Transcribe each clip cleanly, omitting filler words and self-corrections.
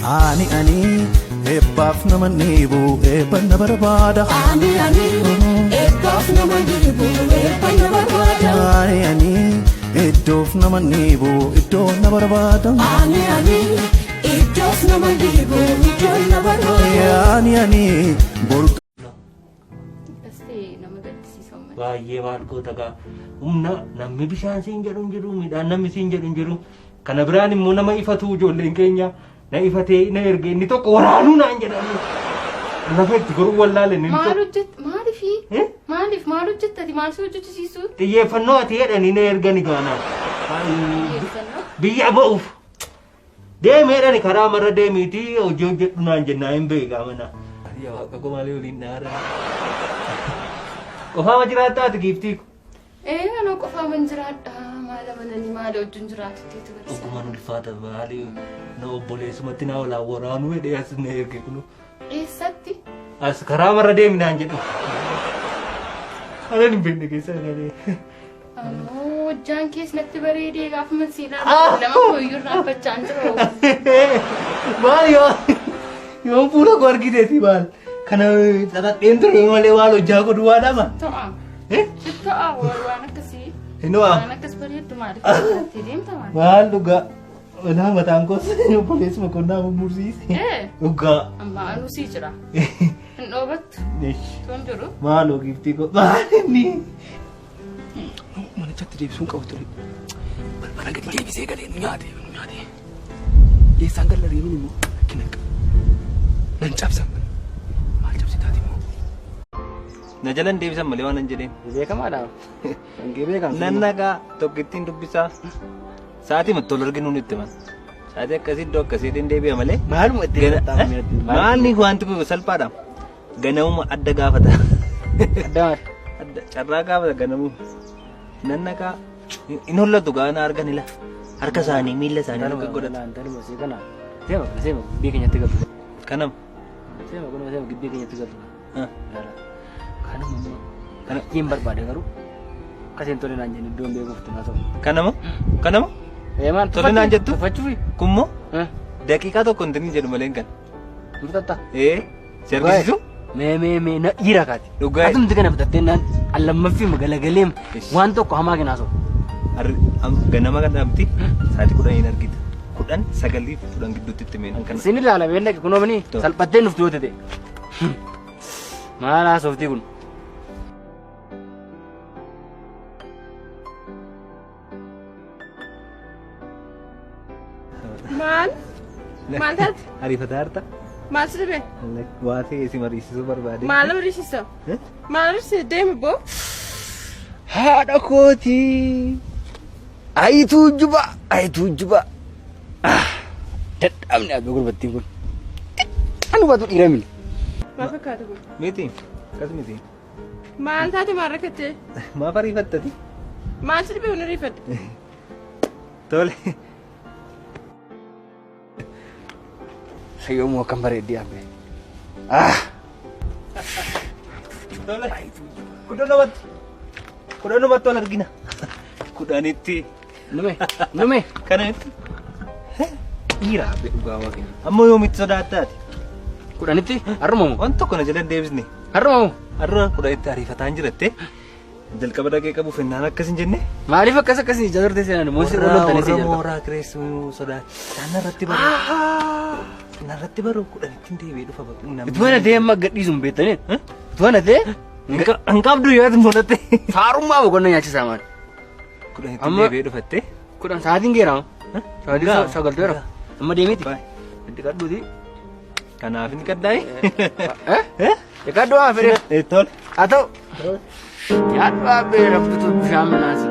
ani eebbaaf nama neebu eebbanna barbaada Ani eebbaaf nama neebu eebbanna barbaada ani iddoof nama neebu iddoo na barbaada Ani iddoof nama neebu iddoo na barbaada ani borga baay'ee waargoota gaa humna namni bishaan siin jedhu hin jiru midhaan namni siin jedhu hin jiru kana biraan immoo nama ifatu ijoolleen keenya na ifatee na erge inni tokko waraanuu naan jedhanii lafa itti goruu wallaale inni maal hojjettati maal si hojjechiisu xiyyeeffannoo ati jedhanii na ergani gaana biyya ba'uuf deemeedhani karaa marra deemiitii hojii hojjedhu naan jennaa hin beekaa mana yaa waaqa ko malee waliin naara qofaama jiraataati giiftii anoo qofaaman jiraadha maala mananii maala wajjin jiraatutti barsiisa dhugumaan ulfaata maali na obboleessumatti naa walaa waraanuu hedhee as na erge kunu eessatti as karaa marra deeminaan jedhu anan hin beekne keessa galee hojjaan kees natti bareedee gaafa mansiilaa lama kooyyuu irraanfachaan jiru maal yoo fuula koo argiteeti maal kana xaxadheen ture malee waan hojjaa godhu waan ama ta'a waan akkasii waan akkas bareeddu maaliif deemta maal dhugaa walaa mataan koos obboleessuma qonnaa mursiise dhugaa amma anuu sii jira hin dhoobattu toon jiru maaloo giiftii koo maalinni manichatti deebisuun qabu ture balbala gadi deebisee galee nu nyaate eessaan galla reemin immoo kinaqa nan cabsa maal cabsitaati immoo na jalan deebisan malee waan hin jedheen beekamaadha hangee beekam nan nagaa tokkittiin dubbisaa sa'aatii matti ol arginu nutti man sa'aatii akkasii iddoo akkasiitiin deebi'a malee maaluma itti maalni wanti kun salphaadha ganamuma adda gaafata adda carraa gaafata ganamu nan nagaa in hollatu gaana argan ila harka isaanii miila isaanii akka godhata antanuma see kana seema gibbii keenyatti galtu kanam seema gibbii keenyatti galtu kanama hin barbaade garuu kaseen tole naan jenni iddoon beekuuf tunaa ta'u kanama maal tole naan jettu tuffachuufi kummoo daqiiqaa tokko hin jedhu malee kan mutatta si argisiisu mee na dhiira kaati dhugaa atumti kana bitattee naan allammaffii magalagaleem waan tokko hamaa kenaa soo ganama kan dhaabti sa'aatii 10 hin argita 10 9 gidduutti itti meenan kana sin ilaala beella kunoomanii salphattee nufti yoo ta'e maal haasoftii kun maal taate ariifata harta maal si dhibe waa ta'e si mariisisuu barbaade maal mariisisa maal mariisise deemi boo haadha kootii ayituu juba dadhabne abbe gurbattiin kun anu batu dhiira mini maal fakkaata kun miti akkas miti maal taate maal rakkattee maaf ariifattati maal si dhibe hun ariifadhe tole sayyoomuu akkam bareeddii abbe tole kudhanumatti ol argina kudhanitti nume kanatti dhiira abbe dhugaa waaqni ammoo yoomitti sodaattaati kudhanitti harrumamu waan tokko na jala deebisne harrumamu har'a kudhanitti ariifataan jiratte jalqaba dhaqee qabu fennaan akkas hin jenne maaliif akkas jazarte seenan moo sirra loltanii si jalqaba mooraa kireessu sodaa narratti baruu kudhanitti deebi'ee dhufa namni itti mana deema gadhiisuun beektanii itti mana ta'e hin qabdu yoo ati mul'atte faarummaa boqonnaa nyaachisaa maal kudhanitti deebi'ee dhufatte kudhan sa'aatiin geeramu sa'aatii sagalteera amma deemiti itti kadhuuti kanaaf hin kaddaa'e kadhuu haa fedhe tole haa ta'u yaaddu abbee raftutu bishaan minaasi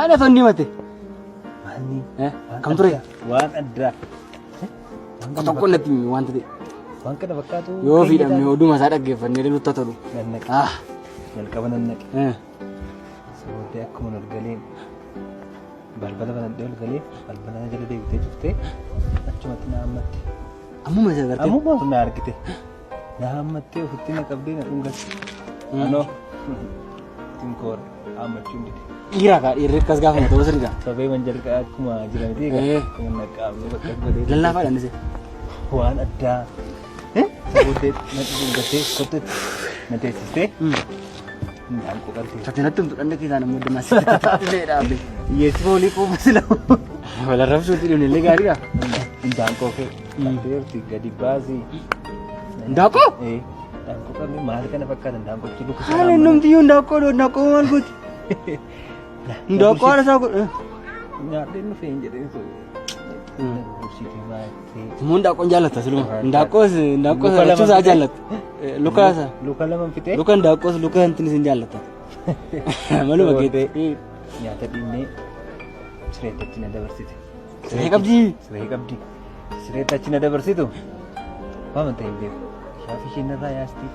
Mana fanni mate? Maalni? Kam ture? Waan addaa. Tokko natti wanta ta'e. Waan kana fakkaatu. Yoo fiidhamne oduma isaa dhaggeeffannee nutti tolu. Nannaqe. Jalqaba nannaqe. Sabooddee akkuma ol galee balbala banadhee ol galee balbala jala deebitee cuftee achumatti na hammatte. Ammuma isa gartee. Ammuma na argite. Na hammattee ofitti na qabdee na dhungatte. Anoo tinkoor hammachuu hin dide. Dhiiraa kaa dhiirri akkas gaafama ta'uu sirgaa. Sabee manjalqaa akkuma jiramti egaa akkuma naqaamne bakka godhee. Lallaafaadhaan isa. Waan addaa. Sabooddee na dhungattee kottetti na teessistee. Indaan qoqaltee. Satinatti humtu dhandhe keessaa namni adda maasii illee dhaabde. Yeessi foolii quufa silamu. Wala rabsuutti dhibne illee gaariidha. Indaan qoqee. Qalteerti gadi baasii. Ndaaqoo? Indaan qoqallee maal kana fakkaata indaan qoqchi luka. Haala innumtiyyuu ndaaqoo maal gooti? Ndaaqoo haala isaa godhe. Nyaadheen dhufee hin jedheen sun. Mun ndaaqoon jaallata siluma. Ndaaqoos jechuusaa jaallata. Lukaasa. Luka lama fixee. Luka ndaaqoos luka hantin isin jaallata. Maluma geette. Nyaata dhinnee sireetti na dabarsite. Siree qabdi. Siree qabdi. Sireetti achi na dabarsitu. Waan ta'eef beeku. Shaafi isheen irraa yaasti.